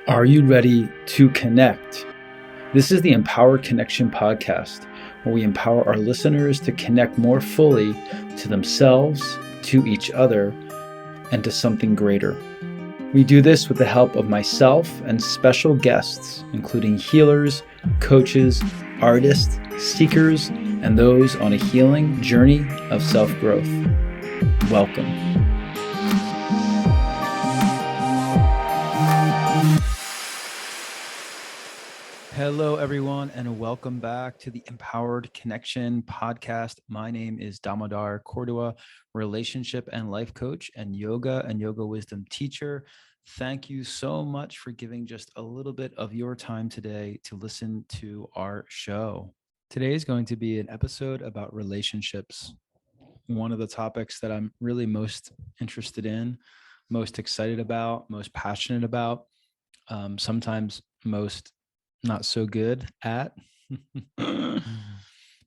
Are you ready to connect? This is the Empowered Connection podcast, where we empower our listeners to connect more fully to themselves, to each other, and to something greater. We do this with the help of myself and special guests, including healers, coaches, artists, seekers, and those on a healing journey of self-growth. Welcome. Hello, everyone, and welcome back to the Empowered Connection podcast. My name is Damodar, Cordua, relationship and life coach and yoga wisdom teacher. Thank you so much for giving just a little bit of your time today to listen to our show. Today is going to be an episode about relationships. One of the topics that I'm really most interested in, most excited about, most passionate about, sometimes most not so good at, but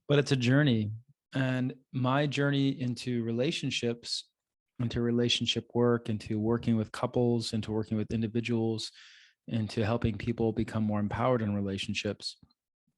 it's a journey. And my journey into relationships, into relationship work, into working with couples, into working with individuals, into helping people become more empowered in relationships,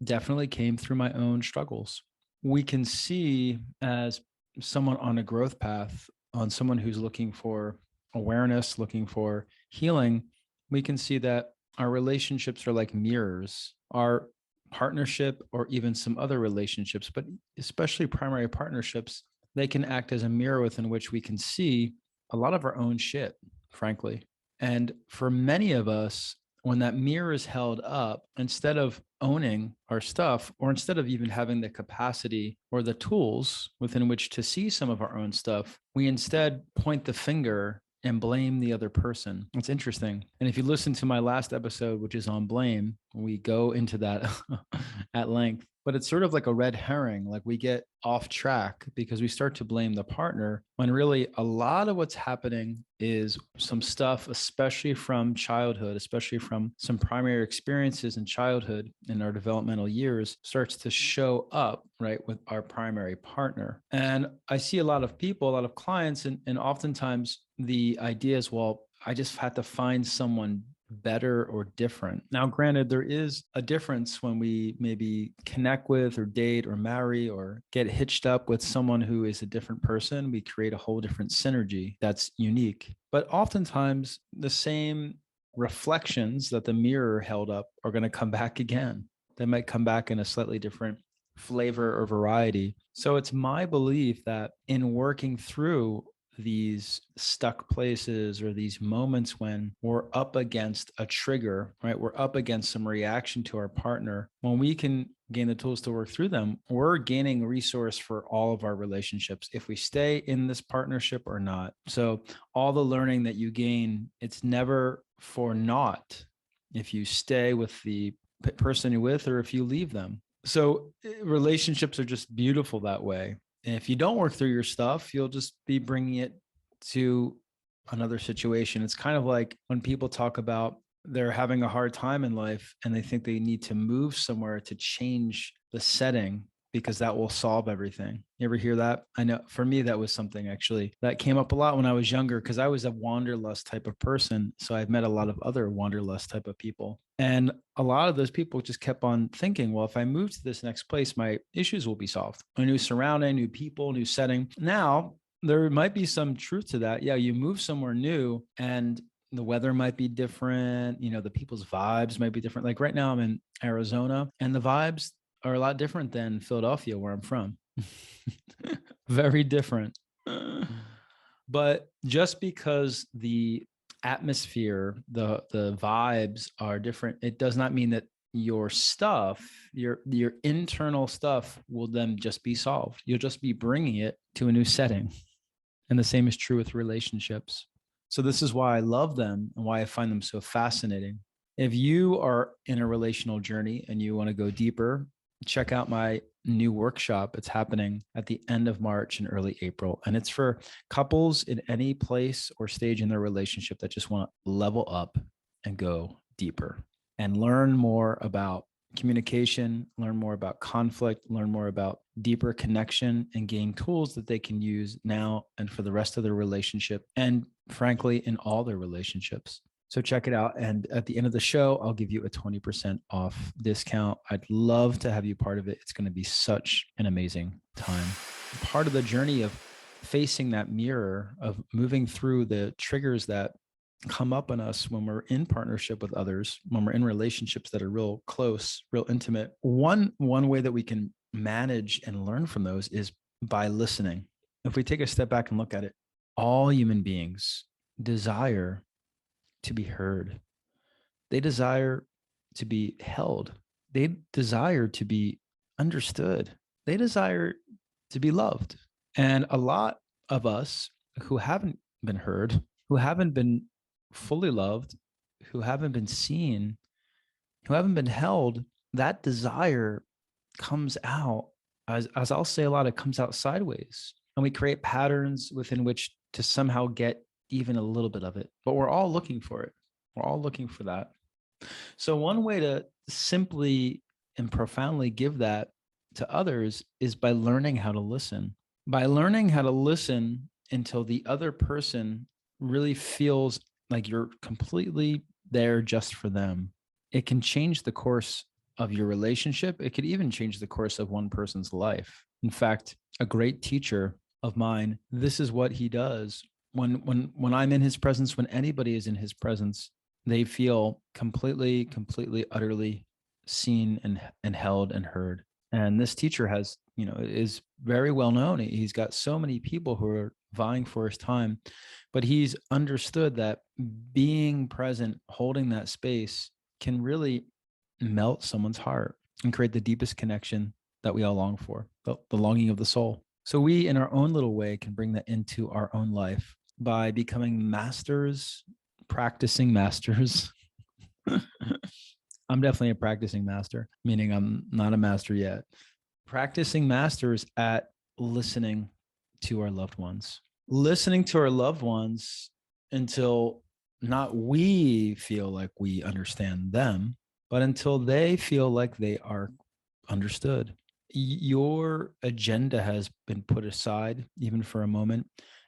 definitely came through my own struggles. We can see as someone on a growth path, on someone who's looking for awareness, looking for healing, we can see that our relationships are like mirrors. Our partnership, or even some other relationships, but especially primary partnerships, they can act as a mirror within which we can see a lot of our own shit, frankly. And for many of us, when that mirror is held up, instead of owning our stuff, or instead of even having the capacity or the tools within which to see some of our own stuff, we instead point the finger and blame the other person. It's interesting. And if you listen to my last episode, which is on blame, we go into that at length. But it's sort of like a red herring. Like we get off track because we start to blame the partner, when really a lot of what's happening is some stuff, especially from childhood, especially from some primary experiences in childhood in our developmental years, starts to show up, right, with our primary partner. And I see a lot of people, a lot of clients, and oftentimes the idea is, well, I just had to find someone better or different. Now, granted, there is a difference when we maybe connect with or date or marry or get hitched up with someone who is a different person. We create a whole different synergy that's unique. But oftentimes, the same reflections that the mirror held up are going to come back again. They might come back in a slightly different flavor or variety. So it's my belief that in working through these stuck places or these moments when we're up against a trigger, right? We're up against some reaction to our partner. When we can gain the tools to work through them, we're gaining resource for all of our relationships, if we stay in this partnership or not. So all the learning that you gain, it's never for naught if you stay with the person you're with or if you leave them. So relationships are just beautiful that way. And if you don't work through your stuff, you'll just be bringing it to another situation. It's kind of like when people talk about they're having a hard time in life and they think they need to move somewhere to change the setting because that will solve everything. You ever hear that? I know for me, that was something actually that came up a lot when I was younger because I was a wanderlust type of person. So I've met a lot of other wanderlust type of people. And a lot of those people just kept on thinking, well, if I move to this next place, my issues will be solved. A new surrounding, new people, new setting. Now, there might be some truth to that. Yeah, you move somewhere new and the weather might be different. You know, the people's vibes might be different. Like right now I'm in Arizona and the vibes are a lot different than Philadelphia, where I'm from. Very different. But just because the atmosphere, the vibes are different, it does not mean that your stuff, your internal stuff will then just be solved. You'll just be bringing it to a new setting. And the same is true with relationships. So this is why I love them and why I find them so fascinating. If you are in a relational journey and you want to go deeper, check out my new workshop. It's happening at the end of March and early April. And it's for couples in any place or stage in their relationship that just want to level up and go deeper and learn more about communication, learn more about conflict, learn more about deeper connection, and gain tools that they can use now and for the rest of their relationship. And frankly, in all their relationships. So check it out. And at the end of the show, I'll give you a 20% off discount. I'd love to have you part of it. It's going to be such an amazing time. Part of the journey of facing that mirror, of moving through the triggers that come up on us when we're in partnership with others, when we're in relationships that are real close, real intimate. One way that we can manage and learn from those is by listening. If we take a step back and look at it, all human beings desire to be heard. They desire to be held. They desire to be understood. They desire to be loved. And a lot of us who haven't been heard, who haven't been fully loved, who haven't been seen, who haven't been held, that desire comes out, as I'll say a lot, it comes out sideways. And we create patterns within which to somehow get even a little bit of it. But we're all looking for it. We're all looking for that. So one way to simply and profoundly give that to others is by learning how to listen. By learning how to listen until the other person really feels like you're completely there just for them. It can change the course of your relationship. It could even change the course of one person's life. In fact, a great teacher of mine, this is what he does. When I'm in his presence, when anybody is in his presence, they feel completely, utterly seen and held and heard. And this teacher has, is very well known. He's got so many people who are vying for his time, but he's understood that being present, holding that space can really melt someone's heart and create the deepest connection that we all long for, the longing of the soul. So we, in our own little way, can bring that into our own life by becoming masters, practicing masters. I'm definitely a practicing master, meaning I'm not a master yet. Practicing masters at listening to our loved ones, listening to our loved ones until not we feel like we understand them, but until they feel like they are understood. Your agenda has been put aside, even for a moment,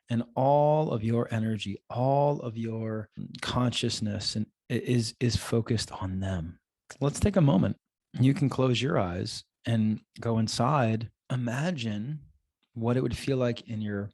and all of your energy, all of your consciousness and is focused on them. Let's take a moment. You can close your eyes and go inside. Imagine what it would feel like in your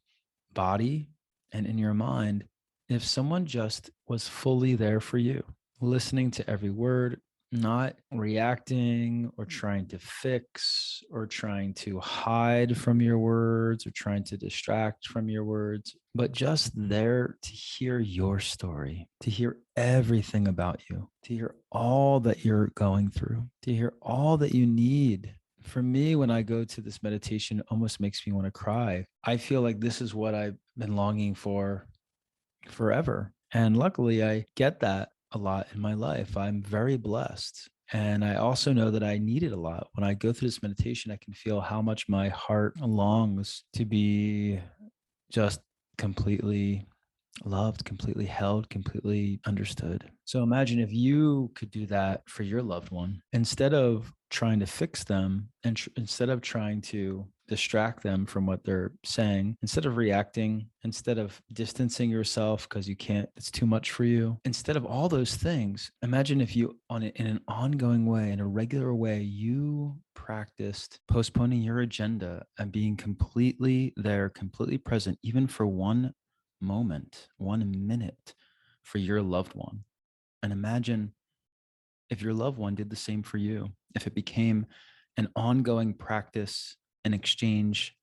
body and in your mind if someone just was fully there for you, listening to every word, not reacting or trying to fix or trying to hide from your words or trying to distract from your words, but just there to hear your story, to hear everything about you, to hear all that you're going through, to hear all that you need. For me, when I go to this meditation, it almost makes me want to cry. I feel like this is what I've been longing for forever. And luckily, I get that a lot in my life. I'm very blessed. And I also know that I need it a lot. When I go through this meditation, I can feel how much my heart longs to be just completely loved, completely held, completely understood. So imagine if you could do that for your loved one instead of trying to fix them and instead of trying to distract them from what they're saying, instead of reacting, instead of distancing yourself because you can't, it's too much for you. Instead of all those things, imagine if you in an ongoing way, in a regular way, you practiced postponing your agenda and being completely there, completely present, even for one moment, 1 minute for your loved one. And imagine if your loved one did the same for you, if it became an ongoing practice and exchange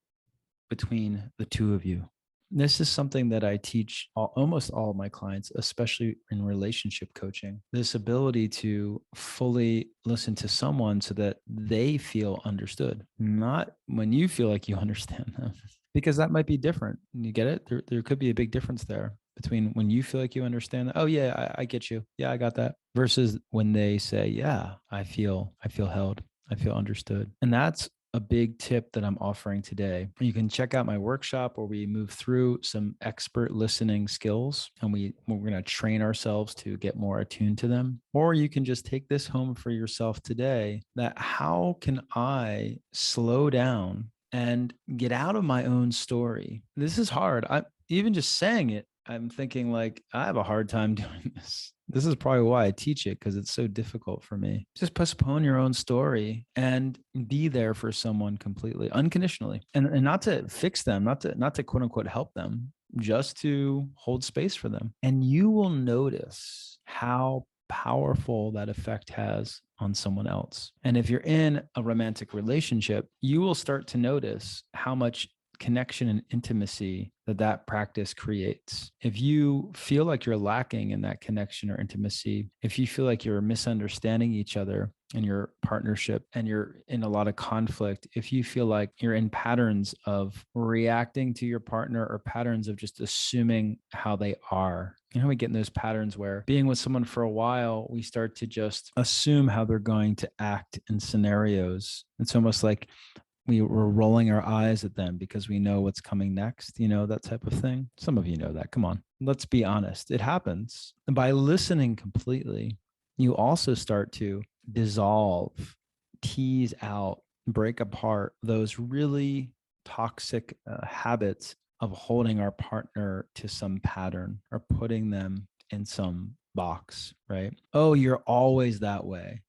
between the two of you. This is something that I teach almost all of my clients, especially in relationship coaching. This ability to fully listen to someone so that they feel understood, not when you feel like you understand them, because that might be different. You get it? There could be a big difference there between when you feel like you understand that. Oh yeah, I get you. Yeah, I got that. Versus when they say, yeah, I feel held. I feel understood. And that's a big tip that I'm offering today. You can check out my workshop where we move through some expert listening skills and we're going to train ourselves to get more attuned to them. Or you can just take this home for yourself today, that how can I slow down and get out of my own story? This is hard. I even just saying it, I'm thinking like, I have a hard time doing this. This is probably why I teach it, because it's so difficult for me. Just postpone your own story and be there for someone completely, unconditionally, and not to fix them, not to quote unquote help them, just to hold space for them. And you will notice how powerful that effect has on someone else. And if you're in a romantic relationship, you will start to notice how much connection and intimacy that practice creates. If you feel like you're lacking in that connection or intimacy, if you feel like you're misunderstanding each other in your partnership and you're in a lot of conflict, if you feel like you're in patterns of reacting to your partner or patterns of just assuming how they are, we get in those patterns where being with someone for a while, we start to just assume how they're going to act in scenarios. It's almost like we're rolling our eyes at them because we know what's coming next, that type of thing. Some of you know that. Come on, let's be honest. It happens. And by listening completely, you also start to dissolve, tease out, break apart those really toxic habits of holding our partner to some pattern or putting them in some box, right? Oh, you're always that way.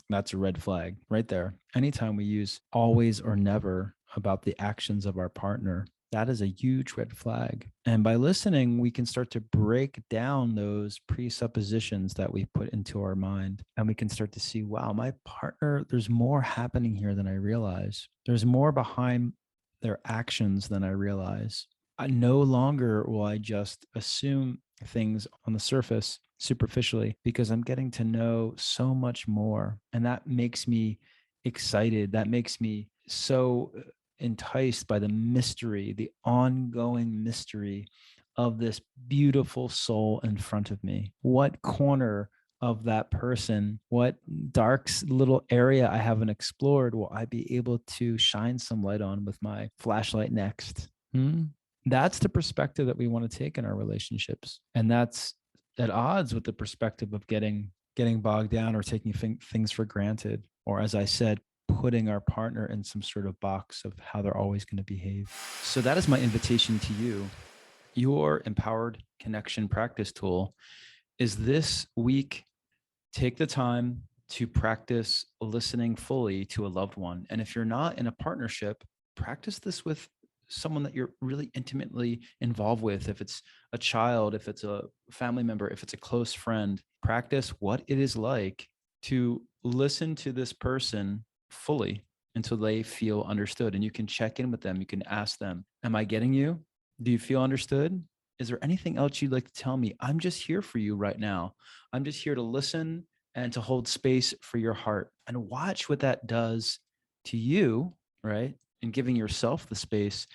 That's a red flag right there. Anytime we use always or never about the actions of our partner, that is a huge red flag. And by listening, we can start to break down those presuppositions that we put into our mind. And we can start to see, wow, my partner, there's more happening here than I realize. There's more behind their actions than I realize. I no longer will I just assume things on the surface superficially, because I'm getting to know so much more. And that makes me excited. That makes me so enticed by the mystery, the ongoing mystery of this beautiful soul in front of me. What corner of that person, what dark little area I haven't explored will I be able to shine some light on with my flashlight next? That's the perspective that we want to take in our relationships. And that's at odds with the perspective of getting bogged down or taking things for granted, or, as I said, putting our partner in some sort of box of how they're always going to behave. So that is my invitation to you. Your empowered connection practice tool is this week. Take the time to practice listening fully to a loved one. And if you're not in a partnership, practice this with someone that you're really intimately involved with. If it's a child, if it's a family member, if it's a close friend, practice what it is like to listen to this person fully until they feel understood. And you can check in with them. You can ask them, am I getting you? Do you feel understood? Is there anything else you'd like to tell me? I'm just here for you right now. I'm just here to listen and to hold space for your heart, and watch what that does to you, right? And giving yourself the space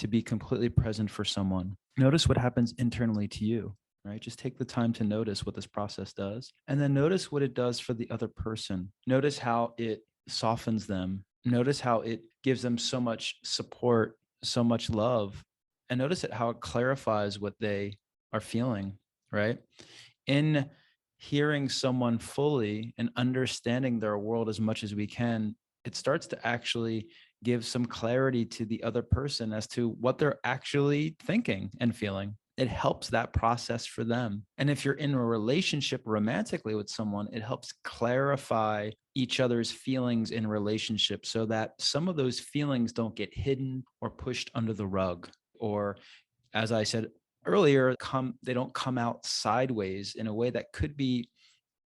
to be completely present for someone. Notice what happens internally to you, right? Just take the time to notice what this process does, and then notice what it does for the other person. Notice how it softens them. Notice how it gives them so much support, so much love, and notice how it clarifies what they are feeling, right? In hearing someone fully and understanding their world as much as we can, it starts to actually give some clarity to the other person as to what they're actually thinking and feeling. It helps that process for them. And if you're in a relationship romantically with someone, it helps clarify each other's feelings in relationship so that some of those feelings don't get hidden or pushed under the rug, or, as I said earlier, they don't come out sideways in a way that could be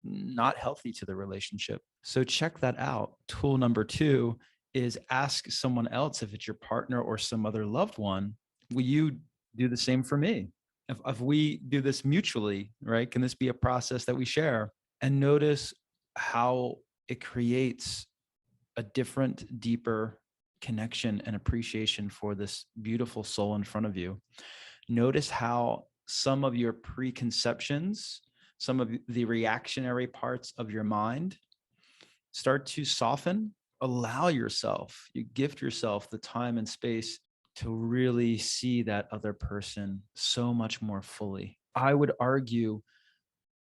not healthy to the relationship. So check that out. Tool number 2 is ask someone else, if it's your partner or some other loved one, will you do the same for me? If we do this mutually, right? Can this be a process that we share? And notice how it creates a different, deeper connection and appreciation for this beautiful soul in front of you. Notice how some of your preconceptions, some of the reactionary parts of your mind start to soften. Allow yourself, you gift yourself the time and space to really see that other person so much more fully. I would argue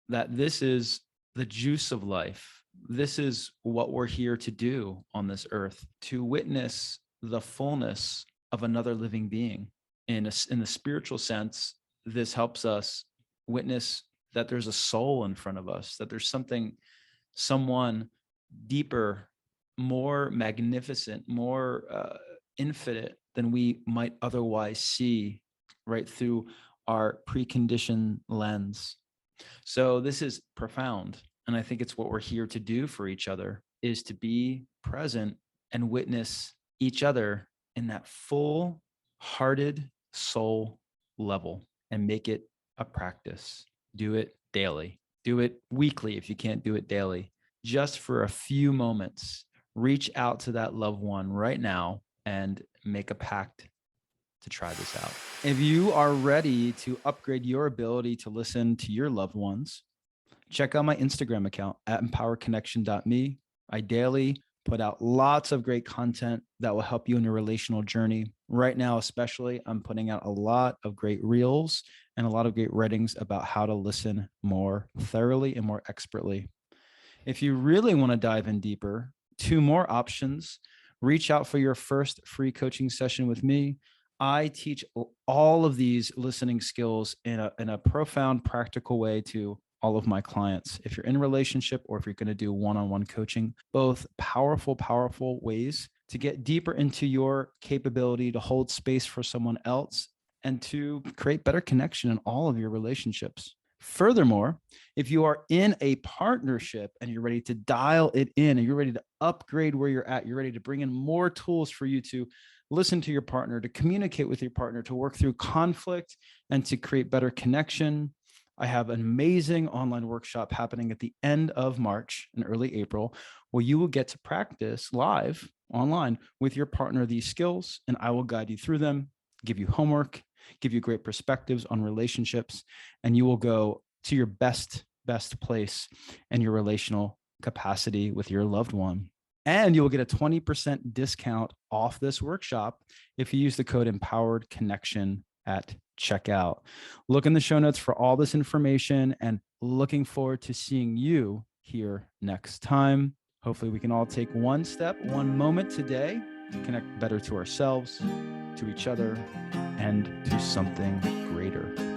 that this is the juice of life. This is what we're here to do on this earth, to witness the fullness of another living being. In the spiritual sense, this helps us witness that there's a soul in front of us, that there's someone deeper, more magnificent, more infinite than we might otherwise see right through our preconditioned lens. So this is profound. And I think it's what we're here to do for each other, is to be present and witness each other in that full hearted soul level and make it a practice. Do it daily. Do it weekly if you can't do it daily. Just for a few moments, reach out to that loved one right now and make a pact to try this out. If you are ready to upgrade your ability to listen to your loved ones, check out my Instagram account at empowerconnection.me. I daily put out lots of great content that will help you in your relational journey. Right now, especially, I'm putting out a lot of great reels and a lot of great writings about how to listen more thoroughly and more expertly. If you really want to dive in deeper, 2 more options. Reach out for your first free coaching session with me. I teach all of these listening skills in a profound, practical way to all of my clients. If you're in a relationship or if you're going to do one-on-one coaching, both powerful, powerful ways to get deeper into your capability to hold space for someone else and to create better connection in all of your relationships. Furthermore, if you are in a partnership and you're ready to dial it in and you're ready to upgrade where you're at, you're ready to bring in more tools for you to listen to your partner, to communicate with your partner, to work through conflict and to create better connection, I have an amazing online workshop happening at the end of March and early April, where you will get to practice live online with your partner these skills, and I will guide you through them, give you homework, give you great perspectives on relationships, and you will go to your best place in your relational capacity with your loved one. And you will get a 20% discount off this workshop if you use the code Empowered Connection at checkout. Look in the show notes for all this information, and looking forward to seeing you here next time. Hopefully we can all take one step, one moment today to connect better to ourselves, to each other, and to something greater.